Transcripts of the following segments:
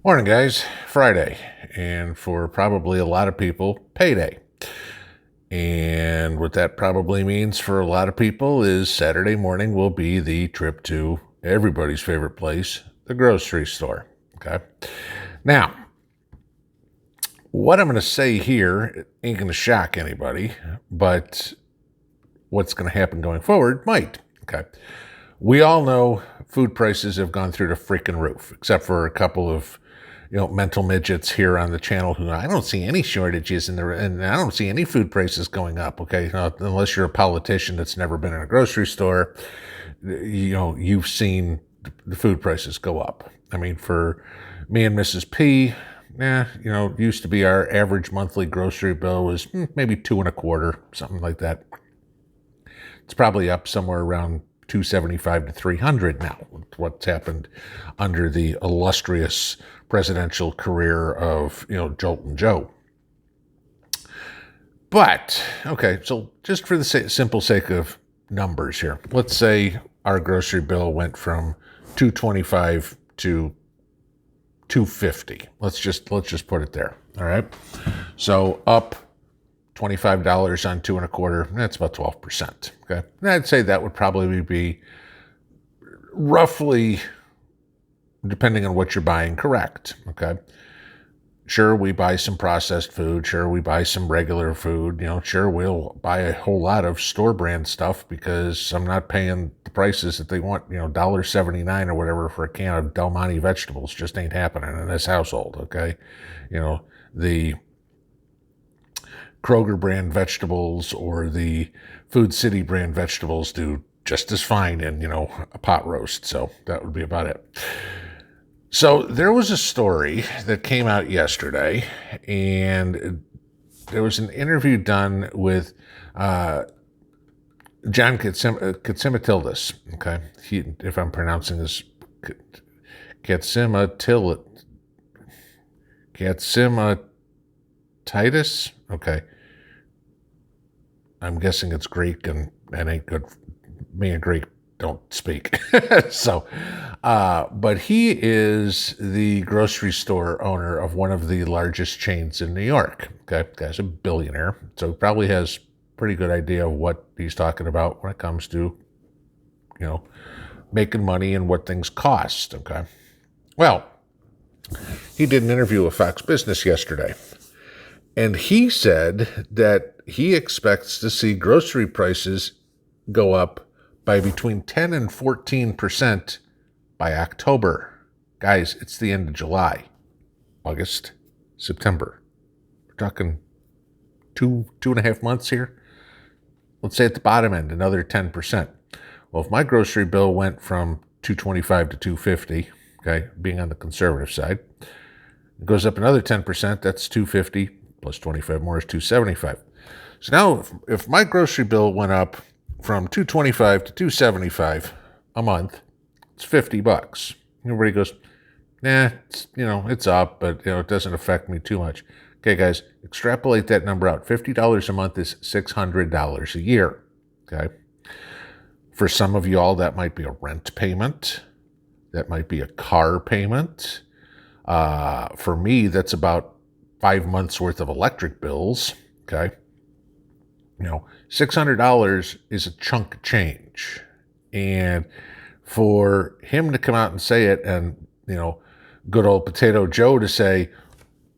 Morning, guys. Friday, and for probably a lot of people, payday. And what that probably means for a lot of people is Saturday morning will be the trip to everybody's favorite place, the grocery store. Okay. Now, what I'm going to say here ain't going to shock anybody, but what's going to happen going forward might. Okay. We all know food prices have gone through the freaking roof, except for a couple of mental midgets here on the channel who I don't see any shortages in there, and I don't see any food prices going up. Okay, unless you're a politician that's never been in a grocery store, you've seen the food prices go up. I mean, for me and Mrs. P, used to be our average monthly grocery bill was maybe 2.25, something like that. It's probably up somewhere around 275 to 300 now. What's happened under the illustrious presidential career of Jolton Joe. But okay, so just for the simple sake of numbers here, let's say our grocery bill went from 225 to 250. Let's just put it there. All right, so up $25 on 2.25, that's about 12%. Okay. And I'd say that would probably be roughly, depending on what you're buying, correct. Okay. Sure, we buy some processed food. Sure, we buy some regular food. Sure, we'll buy a whole lot of store brand stuff because I'm not paying the prices that they want, $1.79 or whatever for a can of Del Monte vegetables. Just ain't happening in this household. Okay. The Kroger brand vegetables or the Food City brand vegetables do just as fine in, a pot roast. So that would be about it. So there was a story that came out yesterday, and there was an interview done with John Katsimatildis. Okay, if I'm pronouncing this, Katsimatidis. Okay. I'm guessing it's Greek, and that ain't good. Me and Greek don't speak. But he is the grocery store owner of one of the largest chains in New York. Okay. Guy's a billionaire, so he probably has pretty good idea of what he's talking about when it comes to, making money and what things cost. Okay. Well, he did an interview with Fox Business yesterday. And he said that he expects to see grocery prices go up by between 10 and 14% by October. Guys, it's the end of July, August, September. We're talking two and a half months here. Let's say at the bottom end, another 10%. Well, if my grocery bill went from 225 to 250, okay, being on the conservative side, it goes up another 10%, that's 250. Plus 25 more is 275. So now if my grocery bill went up from 225 to 275 a month, it's $50. Everybody goes, it's up, but it doesn't affect me too much. Okay, guys, extrapolate that number out. $50 a month is $600 a year. Okay. For some of y'all, that might be a rent payment. That might be a car payment. For me, that's about 5 months worth of electric bills. Okay. $600 is a chunk of change. And for him to come out and say it, and, good old Potato Joe to say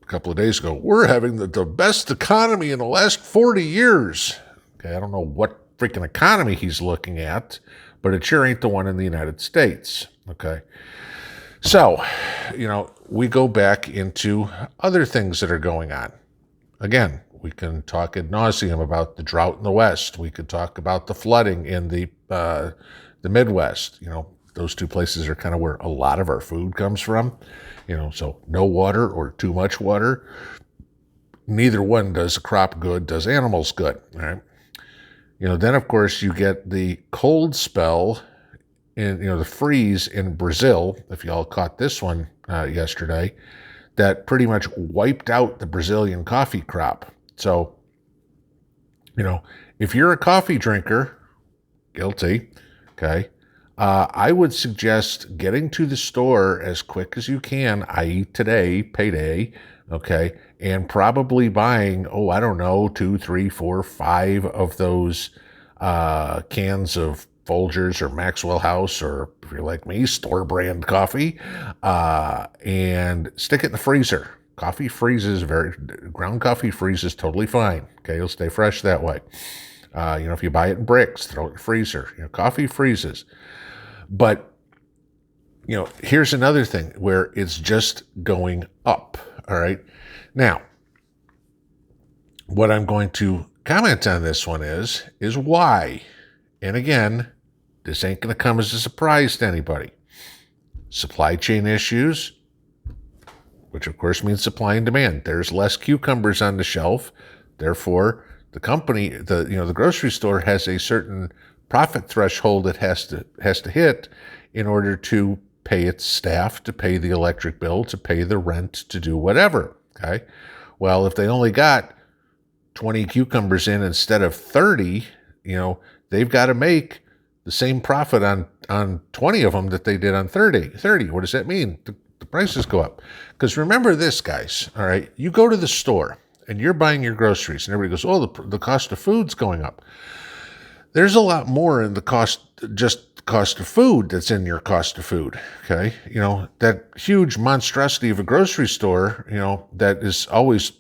a couple of days ago, we're having the best economy in the last 40 years. Okay. I don't know what freaking economy he's looking at, but it sure ain't the one in the United States. Okay. So, we go back into other things that are going on. Again, we can talk ad nauseum about the drought in the West. We could talk about the flooding in the Midwest. Those two places are kind of where a lot of our food comes from. So no water or too much water. Neither one does a crop good, does animals good. All right. Then of course you get the cold spell in, the freeze in Brazil, if y'all caught this one yesterday, that pretty much wiped out the Brazilian coffee crop. So, if you're a coffee drinker, guilty, okay, I would suggest getting to the store as quick as you can, i.e. today, payday, okay, and probably buying, I don't know, 2, 3, 4, 5 of those cans of Folgers or Maxwell House, or if you're like me, store brand coffee, and stick it in the freezer. Coffee freezes ground coffee freezes totally fine. Okay, it'll stay fresh that way. If you buy it in bricks, throw it in the freezer. Coffee freezes. But, here's another thing where it's just going up. All right. Now, what I'm going to comment on this one is why. And again, this ain't going to come as a surprise to anybody. Supply chain issues, which of course means supply and demand. There's less cucumbers on the shelf. Therefore, the company, the grocery store has a certain profit threshold it has to hit in order to pay its staff, to pay the electric bill, to pay the rent, to do whatever. Okay. Well, if they only got 20 cucumbers in instead of 30, they've got to make the same profit on 20 of them that they did on 30. What does that mean? The prices go up. Because remember this, guys, all right? You go to the store and you're buying your groceries and everybody goes, the cost of food's going up. There's a lot more in the cost of food that's in your cost of food, okay? That huge monstrosity of a grocery store, that is always,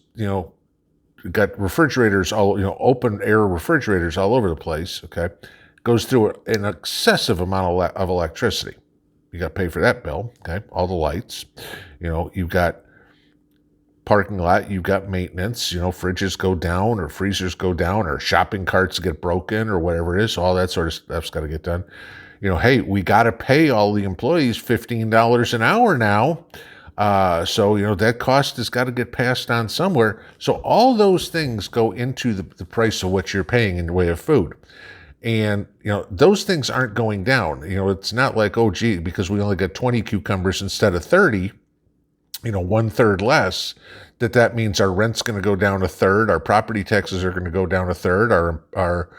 got refrigerators open air refrigerators all over the place, okay? Goes through an excessive amount of electricity. You got to pay for that bill, okay? All the lights. You've got parking lot, you've got maintenance, fridges go down or freezers go down or shopping carts get broken or whatever it is. All that sort of stuff's got to get done. Hey, we got to pay all the employees $15 an hour now. So that cost has got to get passed on somewhere. So all those things go into the price of what you're paying in the way of food. And, those things aren't going down. It's not like, because we only got 20 cucumbers instead of 30, 1/3 less, that means our rent's going to go down 1/3, our property taxes are going to go down 1/3, our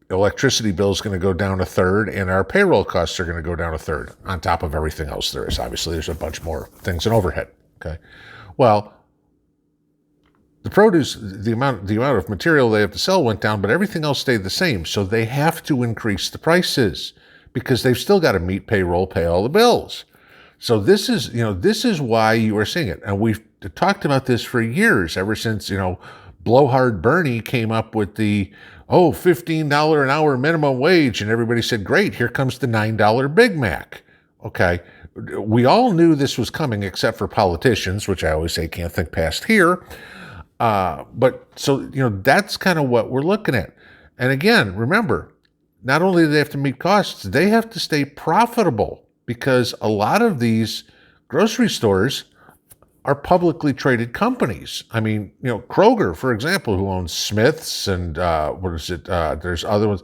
electricity bill is going to go down 1/3, and our payroll costs are going to go down 1/3 on top of everything else there is. Obviously, there's a bunch more things in overhead. Okay. Well, the produce, the amount of material they have to sell went down, but everything else stayed the same. So they have to increase the prices because they've still got to meet payroll, pay all the bills. So this is why you are seeing it. And we've talked about this for years, ever since, Blowhard Bernie came up with the, $15 an hour minimum wage. And everybody said, great, here comes the $9 Big Mac. Okay. We all knew this was coming except for politicians, which I always say can't think past here. But so, that's kind of what we're looking at. And again, remember, not only do they have to meet costs, they have to stay profitable because a lot of these grocery stores are publicly traded companies. I mean, Kroger, for example, who owns Smith's and there's other ones,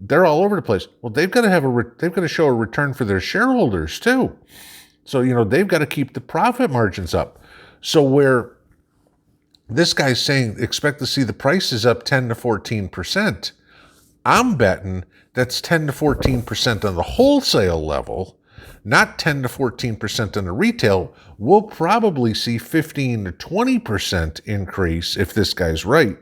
they're all over the place. Well, they've got to show a return for their shareholders too. So, they've got to keep the profit margins up. So where this guy's saying expect to see the prices up 10 to 14%. I'm betting that's 10 to 14% on the wholesale level, not 10 to 14% on the retail. We'll probably see 15 to 20% increase, if this guy's right,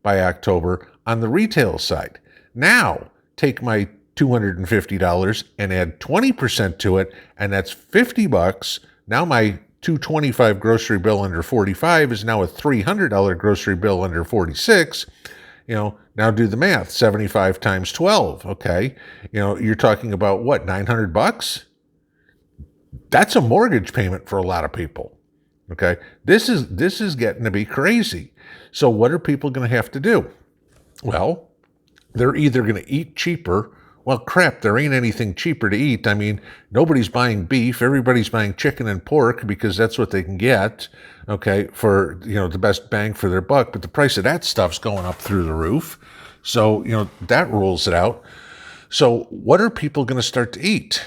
by October on the retail side. Now, take my $250 and add 20% to it, and that's $50. Now my $225 grocery bill under $45 is now a $300 grocery bill under $46. Now do the math, 75 times 12, okay? You're talking about what, $900? That's a mortgage payment for a lot of people, okay? This is getting to be crazy. So what are people going to have to do? Well, they're either going to eat cheaper. Well, crap, there ain't anything cheaper to eat. I mean, nobody's buying beef. Everybody's buying chicken and pork because that's what they can get, okay, for, the best bang for their buck. But the price of that stuff's going up through the roof. So, that rules it out. So what are people going to start to eat?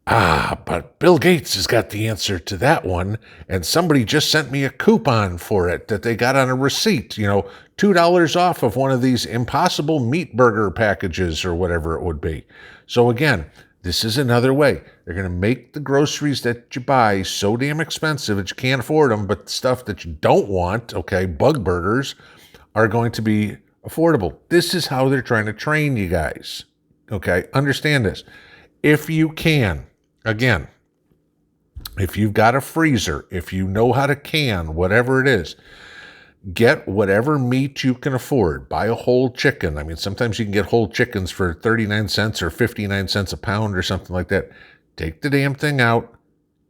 But Bill Gates has got the answer to that one, and somebody just sent me a coupon for it that they got on a receipt, $2 off of one of these Impossible Meat Burger packages or whatever it would be. So again, this is another way. They're going to make the groceries that you buy so damn expensive that you can't afford them, but the stuff that you don't want, okay, bug burgers, are going to be affordable. This is how they're trying to train you guys, okay? Understand this. If you can, again, if you've got a freezer, if you know how to can, whatever it is, get whatever meat you can afford. Buy a whole chicken. I mean, sometimes you can get whole chickens for 39 cents or 59 cents a pound or something like that. Take the damn thing out,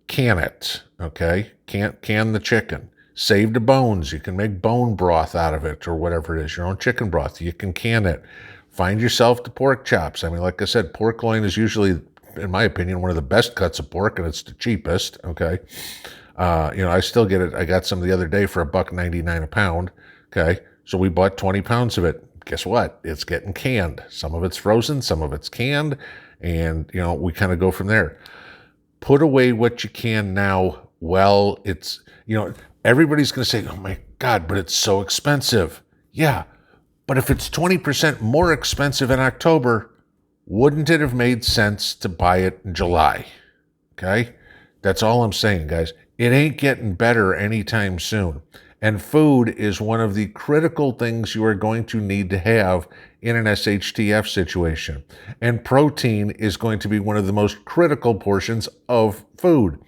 can it, okay? Can the chicken. Save the bones. You can make bone broth out of it or whatever it is, your own chicken broth. You can can it. Find yourself the pork chops. I mean, like I said, pork loin is usually, in my opinion, one of the best cuts of pork, and it's the cheapest, okay? I still get it. I got some the other day for $1.99 a pound, okay? So we bought 20 pounds of it. Guess what? It's getting canned. Some of it's frozen, some of it's canned, and, we kind of go from there. Put away what you can now. Well, it's, everybody's going to say, oh my God, but it's so expensive. Yeah, but if it's 20% more expensive in October, wouldn't it have made sense to buy it in July? Okay? That's all I'm saying, guys. It ain't getting better anytime soon. And food is one of the critical things you are going to need to have in an SHTF situation. And protein is going to be one of the most critical portions of food.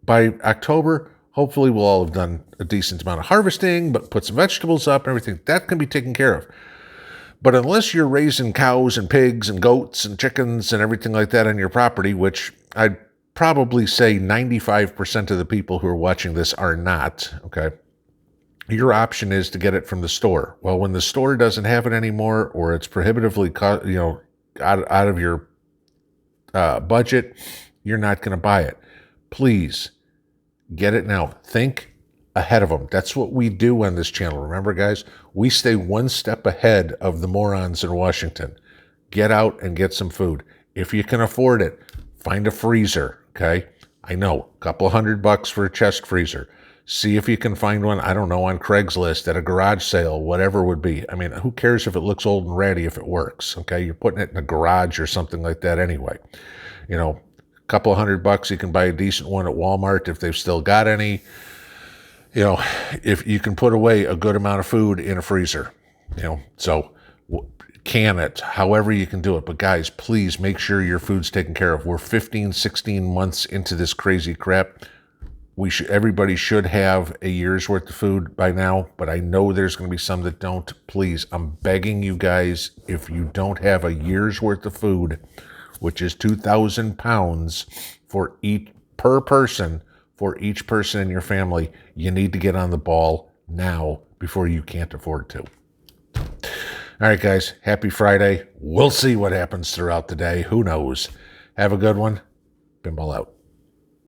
By October, hopefully we'll all have done a decent amount of harvesting, but put some vegetables up and everything. That can be taken care of. But unless you're raising cows and pigs and goats and chickens and everything like that on your property, which I'd probably say 95% of the people who are watching this are not, okay, your option is to get it from the store. Well, when the store doesn't have it anymore, or it's prohibitively, out of your budget, you're not going to buy it. Please get it now. Think ahead of them. That's what we do on this channel. Remember, guys, we stay one step ahead of the morons in Washington. Get out and get some food. If you can afford it, find a freezer, okay? I know, a couple $100 for a chest freezer. See if you can find one, I don't know, on Craigslist, at a garage sale, whatever it would be. I mean, who cares if it looks old and ratty if it works, okay? You're putting it in a garage or something like that anyway. A couple $100, you can buy a decent one at Walmart if they've still got any. If you can put away a good amount of food in a freezer, so can it, however you can do it. But guys, please make sure your food's taken care of. We're 15, 16 months into this crazy crap. Everybody should have a year's worth of food by now, but I know there's going to be some that don't. Please, I'm begging you guys, if you don't have a year's worth of food, which is 2,000 pounds per person, for each person in your family, you need to get on the ball now before you can't afford to. All right, guys, happy Friday. We'll see what happens throughout the day. Who knows? Have a good one. Pinball out.